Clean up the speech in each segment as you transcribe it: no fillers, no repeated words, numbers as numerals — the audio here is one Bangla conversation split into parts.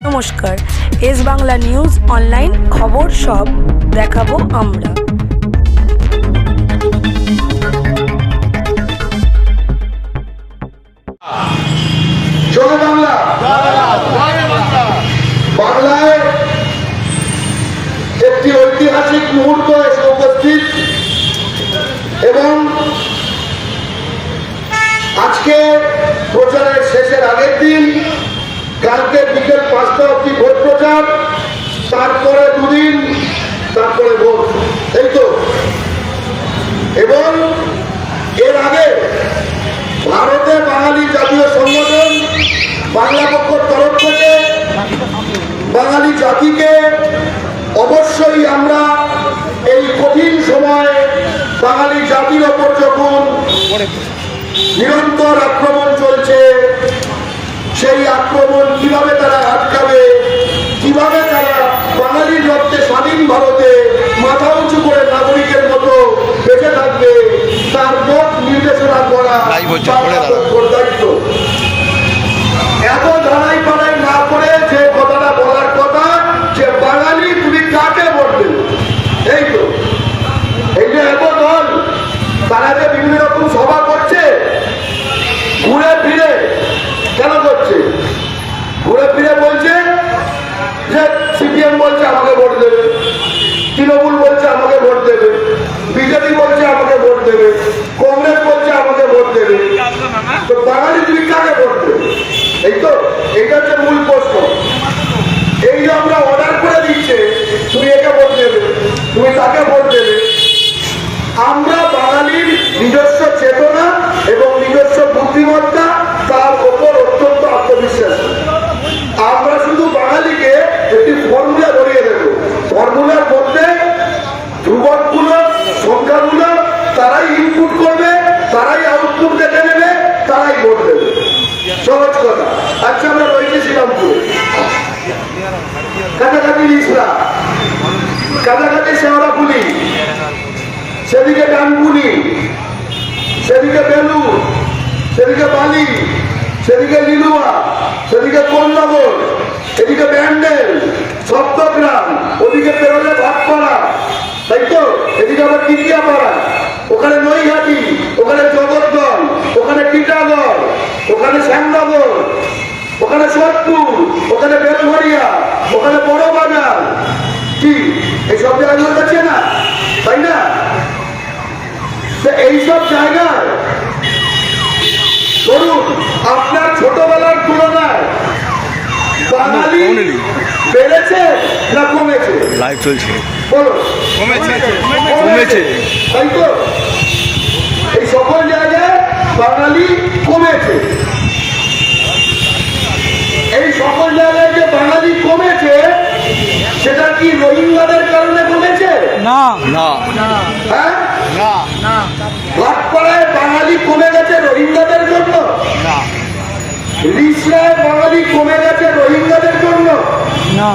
নমস্কার, এস বাংলা নিউজ অনলাইন খবর সব দেখাবো আমরা। জয় বাংলা। বাংলায় একটি ঐতিহাসিক মুহূর্ত এসে উপস্থিত এবং আজকে প্রচারের শেষের আগের দিন, কালকে বিকেল 5টা অবধি ভোট প্রচার, তারপরে দুদিন, তারপরে ভোট, এই তো। এবং এর আগে ভারতে বাঙালি জাতীয় সংগঠন বাংলা পক্ষের তরফ থেকে বাঙালি জাতিকে অবশ্যই আমরা এই কঠিন সময়ে বাঙালি জাতির ওপর যখন নিরন্তর আক্রমণ চলছে, সেই আক্রমণ কিভাবে তারা আটকাবে, কিভাবে তারা বাঙালির রক্তে স্বাধীন ভারতে মাথা উঁচু করে নাগরিকের মতো বেঁচে থাকবে, তার পথ নির্দেশনা করা দায়িত্ব। এত ধারাই পাড়াই না করে যে কথাটা বলার কথা, যে বাঙালি তুমি কাকে ভোট দেবে, এই তো। এই যে এত দল, তারা যে বিভিন্ন রকম সভা করছে, ঘুরে ফিরে কেন করছে? ঘুরে ফিরে বলছে যে সিপিএম বলছে আমাকে ভোট দেবে, তৃণমূল বলছে আমাকে ভোট দেবে, বিজেপি বলছে আমাকে ভোট দেবে, কংগ্রেস বলছে আমাকে ভোট দেবে। তো বাঙালি তুমি কাকে ভোট দেবে? এই তো, এটা হচ্ছে মূল প্রশ্ন। এই যে আমরা অর্ডার করে দিচ্ছে, তুমি একে ভোট দেবে, তুমি তাকে ভোট দেবে। আমরা বাঙালির নিজস্ব চেতনা এবং নিজস্ব বুদ্ধিমত্তা, তার ওপর অত্যন্ত আত্মবিশ্বাস। আমরা শুধু বাঙালিকে একটি ফর্মুলা ধরিয়ে দেব, ফর্মুলার মধ্যে ধ্রুবকগুলো, সংখ্যাগুলো তারাই ইনপুট করবে, তারাই আউটপুট দেখে নেবে, তারাই ভোট দেবে। সহজ কথা। আচ্ছা, আমরা রয়েছে শ্রীরামপুরে, কাছাকাছি লিসরা, কাছাকাছি শেওড়াফুলি, সেদিকে ডানকুনি, সেদিকে বেলুর, সেদিকে বালি, সেদিকে লিলুয়া, সেদিকে কোন্নগর, এদিকে ব্যান্ডেল, সপ্তগ্রাম, ওদিকে পেরোলে ভাটপাড়া, তাই তো। এদিকে আবার টিকিয়াপাড়া, ওখানে নৈহাটি, ওখানে জগদ্দল, ওখানে টিটাগড়, ওখানে শ্যামনগর, ওখানে সোদপুর, ওখানে বেলঘরিয়া, ওখানে বড় বাজার, কি এইসব জায়গাগুলো যাচ্ছে না, তাই না? এইসব জায়গায় ধরুন আপনার ছোটবেলার তুলনায় বাঙালি বেড়েছে না কমেছে? লাইভ চলছে, বলো। কমেছে, তাই তো। এই সকল জায়গায় বাঙালি কমেছে। এই সকল জায়গায় যে বাঙালি কমেছে, সেটা কি রোহিঙ্গাদের কারণে কমেছে? না না, হ্যাঁ, না, ভাটপাড়ায় বাঙালি কমে গেছে রোহিঙ্গাদের জন্য? না, রিসরায় বাঙালি কমে গেছে রোহিঙ্গাদের জন্য? না,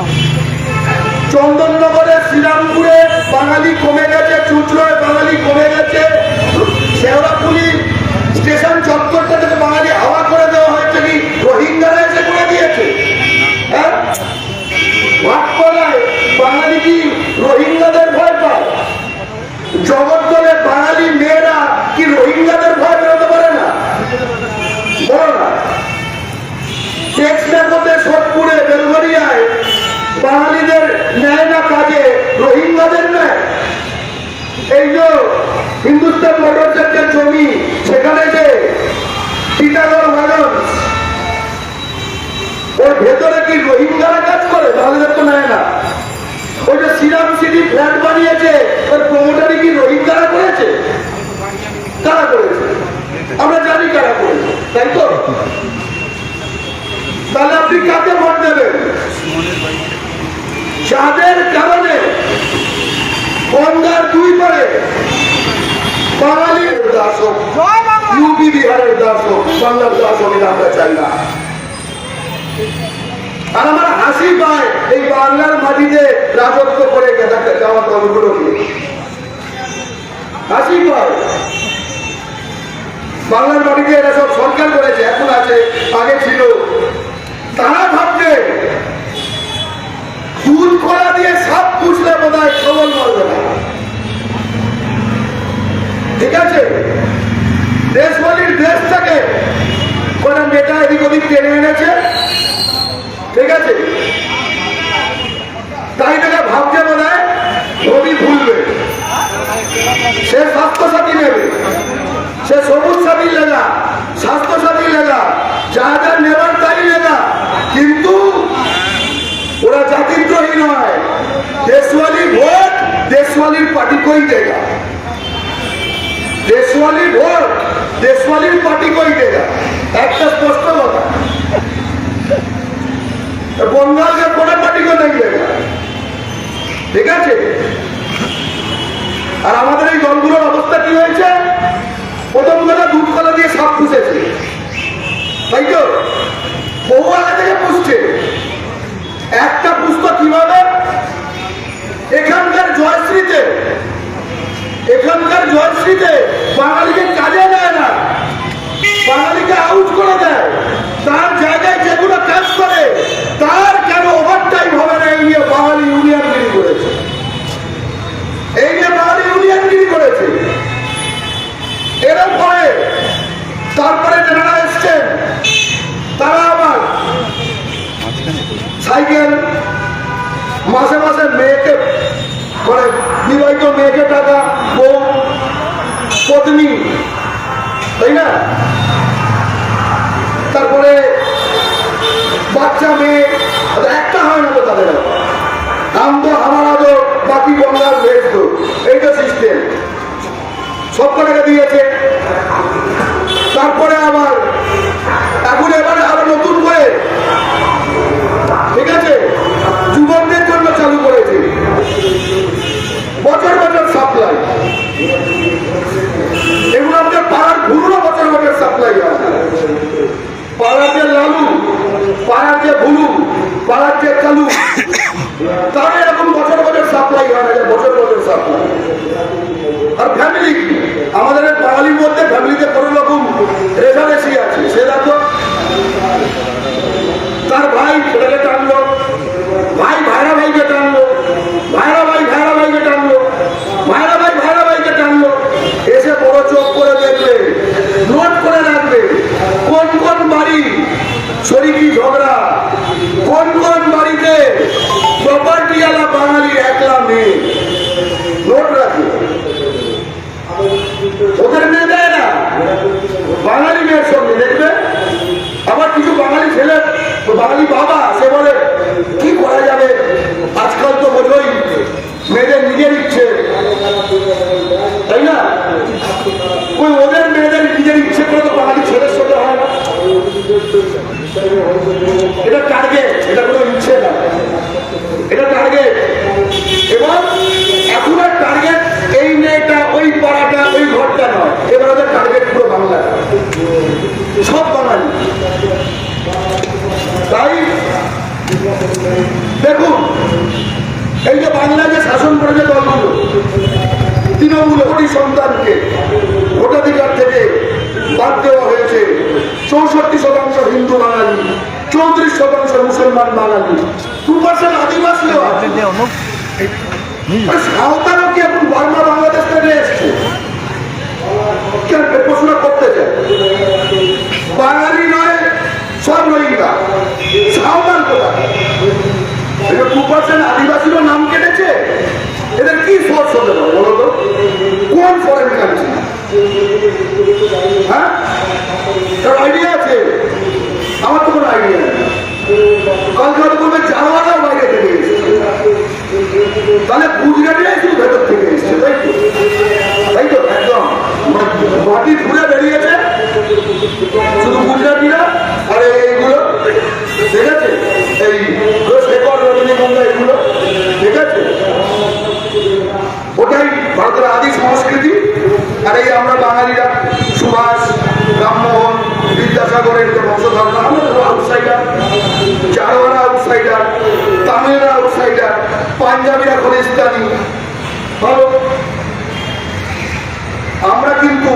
চন্দননগরে, শ্রীরামপুরে বাঙালি কমে গেছে, চুচড়ায় বাঙালি কমে গেছে, শেওড়াফুলি স্টেশন চত্বরটা থেকে বাঙালি হাওয়া করে দেওয়া হয়েছে, কি রোহিঙ্গারা এসে করে দিয়েছে? হ্যাঁ, ভাটপাড়ায় বাঙালি কি রোহিঙ্গাদের ভয় পায়? জগদ্দলে বাঙালি মেয়েরা কি রোহিঙ্গাদের ভয় বেরোতে পারে না? বলো না। টেক্সটাকোতে, সোদপুরে, বেলঘরিয়ায় বাঙালিদের নেয় না কাজে, রোহিঙ্গাদের নেয়। এই যে হিন্দুস্তান মোটরসের যে জমি, সেখানে যে টিটাগড় ভাগন্স, ওর ভেতরে কি রোহিঙ্গারা কাজ করে? বাঙালিদের তো নেয় না। ওই যে শ্রীরাম সিটি ফ্ল্যাট বানিয়েছে, ওর প্রমোটারি কি রোহিঙ্গারা করেছে? কারা করেছে? আমরা জানি কারা করেছে, তাই তো। তাহলে আপনি কাকে ভোট দেবেন? যাদের কারণে গঙ্গার দুই পারে বাঙালির দাস হোক, ইউপি বিহারের দাস হোক, বাংলার দাস হোক, আমরা চাই না। আর আমার হাসি পায় এই বাংলার মাটিতে রাজত্ব করে যাওয়া দলগুলোকে, হাসি পায়। বাংলার মাটিতে এরা সব সরকার করেছে, এখন আছে, আগে ছিল। তারা ভাবছে এনেছে, ঠিক আছে? তাই থেকে ভাবছে মনে হয় রবি ভুলবে, সে স্বাস্থ্যসাথী নেবে, সে সবুজ সাথী লেগা, স্বাস্থ্য সাথী লেগা, যা যা নেবার তাই লেগা। কিন্তু ওরা জাতিদ্রোহী নয়, দেশওয়ালি ভোট দেশওয়ালির পার্টি কই দেগা, দেশওয়ালি ভোট দেশওয়ালির পার্টি কই দেগা, একটা স্পষ্ট কথা। বঙ্গালকে কোনো পার্টি কো নেই দেগা, ঠিক আছে? আর আমাদের এই দলগুলোর অবস্থা কি হয়েছে? প্রথম কথা দুধ কলা দিয়ে সাপ পুষেছে, তাই তো? বহু আগে থেকে পুষছে। একটা পুষতো কিভাবে? এখানকার জয়শ্রীতে বাঙালিকে কাজে দেয় না, বাঙালিকে আউট করে দেয়। তার জায়গায় যেগুলো কাজ করে তার কেন ওভারটাইম হবে না, এই নিয়ে বাঙালি ইউনিয়নগিরি করেছে, এই নিয়ে বাঙালি ইউনিয়নগিরি করেছে। এরকম পরে তারপরে যারা এসছেন তারা আবার সাইকেল, মাসে মাসে মেয়েকে মানে বিবাহিত মেয়েকে টাকা, বউ পত্নী, তাই না? তারপরে বাচ্চা মেয়ে, একটা হয় না তো তাদের, নাম তো আমার আদো বাকি বঙ্গাল ভেজ তো, এইটা সিস্টেম সব কটাকে দিয়েছে। তারপরে আবার এখন এবারে আরো নতুন করে, ঠিক আছে, যুবকদের জন্য চালু করেছে বছর বছর সাপ্লাই। এগুলো আমাদের পাড়ার ভুলুরও বছর বছর সাপ্লাই হয়, পাড়ার যে লালু, পাড়ার যে ভুলু, পাড়ার যে কালু, তারা এরকম বছর বছর সাপ্লাই হয় না, বছর বছর সাপ্লাই। আর ফ্যামিলি, আমাদের বাঙালির মধ্যে ফ্যামিলিতে কোনো রকম রেশারেশি আছে। সে দেখো তার ভাই ছেলেকে টানলো, ভাই ভাইরা ভাইকে টানলো, ভাইরা ভাইকে টানলো, ভাইরা ভাইকে টানলো। এসে বড় চোখ করে দেখবে, নোট করে রাখবে কোন কোন বাড়ি শরিকি ঝগড়া, কোন কোন বাড়িতে প্রপার্টিওয়ালা বাঙালির একলা মেয়ে, নোট রাখবে। ওদের মেয়ে দেয় না, বাঙালি মেয়ের সঙ্গে দেখবে। আবার কিছু বাঙালি ছেলে, বাঙালি বাবা, সে বলে কি করা যাবে, আজকাল তো বোঝোই মেয়েদের নিজের ইচ্ছে, তাই না? ওই ওদের মেয়েদের নিজের ইচ্ছে করে তো বাঙালি ছেলের সঙ্গে হয় না। এটা টার্গেট, এটা কোনো ইচ্ছে না, এটা টার্গেট। এবং এখন আর টার্গেট এই মেয়েটা, ওই পাড়াটা, ওই ঘরটা নয়, এবার ওদের টার্গেট পুরো বাংলা, সব বাঙালি। তাই দেখুন, এই যে বাংলা যে শাসন করেছে দলগুলো, তৃণমূল কোটি সন্তানকে ভোটাধিকার থেকে বাদ দেওয়া হয়েছে। 64% হিন্দু বাঙালি, 34% মুসলমান বাঙালি, 2% আদিবাসীও আছে। সাঁওতালও কি এখন বার্মা বাংলাদেশ থেকে এসছে? প্রশ্ন করতে চায়, বাঙালি নয় সব রোহিঙ্গা, সাঁওতাল কোথায়? 2% আদিবাসীরও নাম কেটেছে। এদের কি সোর্স হতে পারে বলো তো? কোন ফরেন কান্ট্রি? হ্যাঁ, তার আইডিয়া আছে? আমার তো কোনো আইডিয়া নেই। কালকে বলবে জানোয়াররাও বাইরে থেকে এসেছে, তাহলে গুজরাটিরাই শুধু ভেতর থেকে এসছে, তাই তো? তাই তো, একদম মাটি ঘুরে বেরিয়েছে শুধু গুজরাটিরা। আর এইগুলো ঠিক আছে, এই শেখর, রজনীগন্ধা, এগুলো ঠিক আছে, ওটাই ভারতের আদি সংস্কৃতি। আর এই আমরা বাঙালিরা সুভাষ, রামমোহন, বিদ্যাসাগরের যে বংশধর, আমরা আউটসাইডার, জারোয়ারা আউটসাইডার, তামিলরা আউটসাইডার, পাঞ্জাবিরা খলিস্তানি। ভালো, আমরা কিন্তু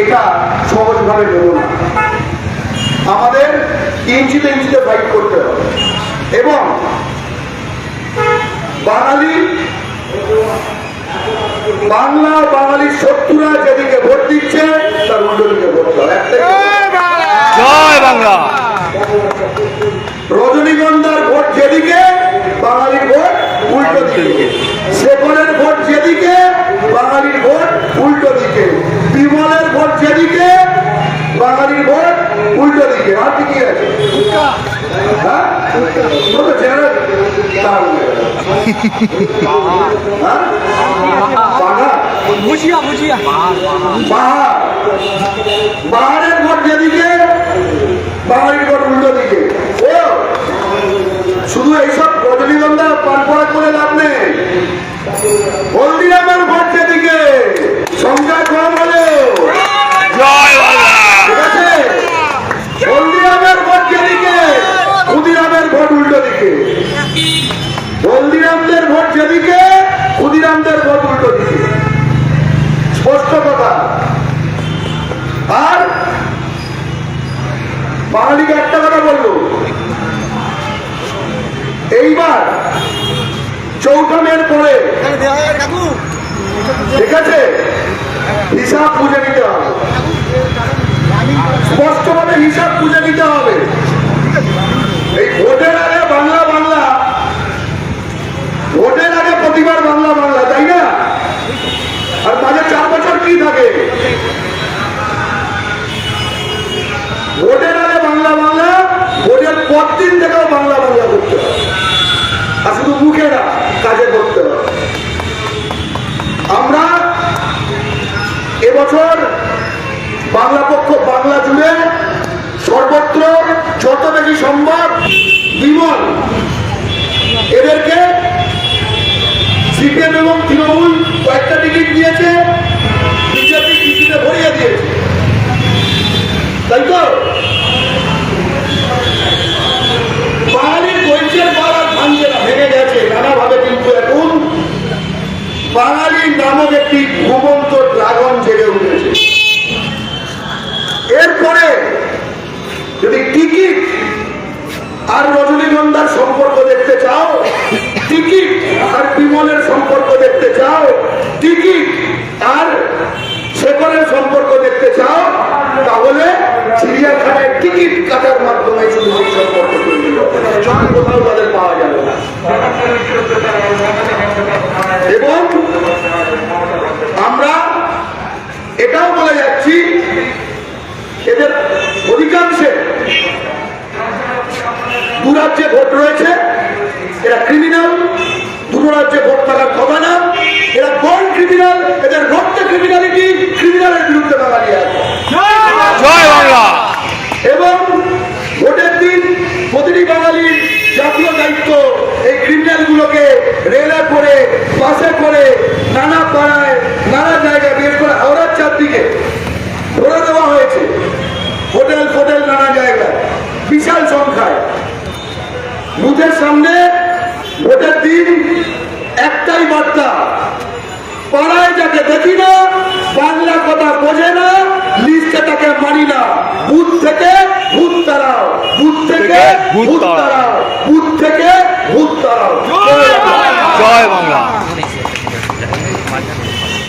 এটা সহজভাবে নেব না, আমাদের ইঞ্চিতে ইঞ্চিতে ফাইট করতে হবে। এবং বাঙালি, বাংলা বাঙালির শত্রুরা যেদিকে ভোট দিচ্ছে তার উল্টো দিকে ভোট দেওয়া। জয় বাংলা। রজনীগন্ধার ভোট যেদিকে বাঙালির ভোট উল্টো দিকে, শেখরের ভোট যেদিকে বাঙালির ভোট উল্টো দিকে, বিমলের ভোট যেদিকে বাঙালির ভোট উল্টো দিকে। আর কি আছে? হ্যাঁ? ও তো চেহারা দারুণ। হ্যাঁ? বাঘা? বুঝিয়া বুঝিয়া পাহাড়, পাহাড়ের ভোট যেদিকে বাঙালির ভোট উল্টো দিকে। ও শুধু এইসব রজনীগন্ধা পান পড়া করে লাভ নেই। হলদিরামের ভোট যেদিকে সংখ্যা কম হলেও ঠিক আছে, হলদিরামের ভোট যেদিকে ক্ষুদিরামের ভোট উল্টো দিকে, হলদিরামদের ভোট যেদিকে ক্ষুদিরামদের ভোট উল্টো দিকে। স্পষ্ট কথা। আর বাঙালিকে একটা কথা বলবো, এইবার চৌঠা মের পরে ঠিক আছে হিসাব বুঝে নিতে হবে, স্পষ্টভাবে হিসাব বুঝে নিতে হবে। এই ভোটের আগে বাংলা বাংলা, ভোটের আগে প্রতিবার বাংলা বাংলা, তাই না? আর মাঝে 4 বছর কি থাকে? ভোটের আগে বাংলা বাংলা, ভোটের পর দিন থেকেও বাংলা বাংলা করতে হবে। আর শুধু মুখে না, কাজে করতে হবে। আমরা এবছর বাংলা পক্ষ বাংলা জুড়ে সর্বত্র যত বেশি সম্ভব বিমল এদেরকে সিপিএম এবং তৃণমূল কয়েকটা টিকিট দিয়েছে, বিজেপি টিকিটে ভরিয়ে দিয়েছে, তাই তো? বাঙালির ধৈর্যের বার আর ভাঙছে না, ভেঙে গেছে নানাভাবে, কিন্তু এখন বাঙালি নামক একটি ঘুমন্ত ড্রাগন জেগে উঠেছে। এরপরে যদি টিকিট আর রজনীগন্ধার সম্পর্ক দেখতে চাও, টিকিট আর বিমলের সম্পর্ক দেখতে চাও, টিকিট আর শেখরের সম্পর্ক দেখতে চাও, তাহলে চিড়িয়াখানায় টিকিট কাটার মাধ্যমে শুধু সেই সম্পর্ক তৈরি হবে, কোথাও তাদের পাওয়া যাবে না। এবং আমরা এটাও বলে যাচ্ছি, এদের অধিকাংশে দু রাজ্যে ভোট রয়েছে, এরা ক্রিমিনাল, দুটো রাজ্যে ভোট থাকার কথা না, এরা বড় ক্রিমিনাল, এদের রক্তে ক্রিমিনালিটি, ক্রিমিনালের বিরুদ্ধে বাঙালি আছে। জয় বাংলা। এবং ভোটের দিন প্রতিটি বাঙালির জাতীয় দায়িত্ব এই ক্রিমিনালগুলোকে রেলে করে, বাসে করে, নানা পাড়ায়, নানা জায়গায় বের করে হাওড়ার চারদিকে ধরে দেওয়া হয়েছে, হোটেল ফোটেল নানা জায়গায় বিশাল সংখ্যায়। বুথের সামনে ভোটের দিন একটাই বার্তা, পাড়ায় যাকে দেখি না, বাংলা কথা বোঝে না, লিস্টে তাকে মানি না, বুথ থেকে ভূত তাড়াও, বুথ থেকে ভূত তাড়াও, বুথ থেকে ভূত তাড়াও। জয় বাংলা।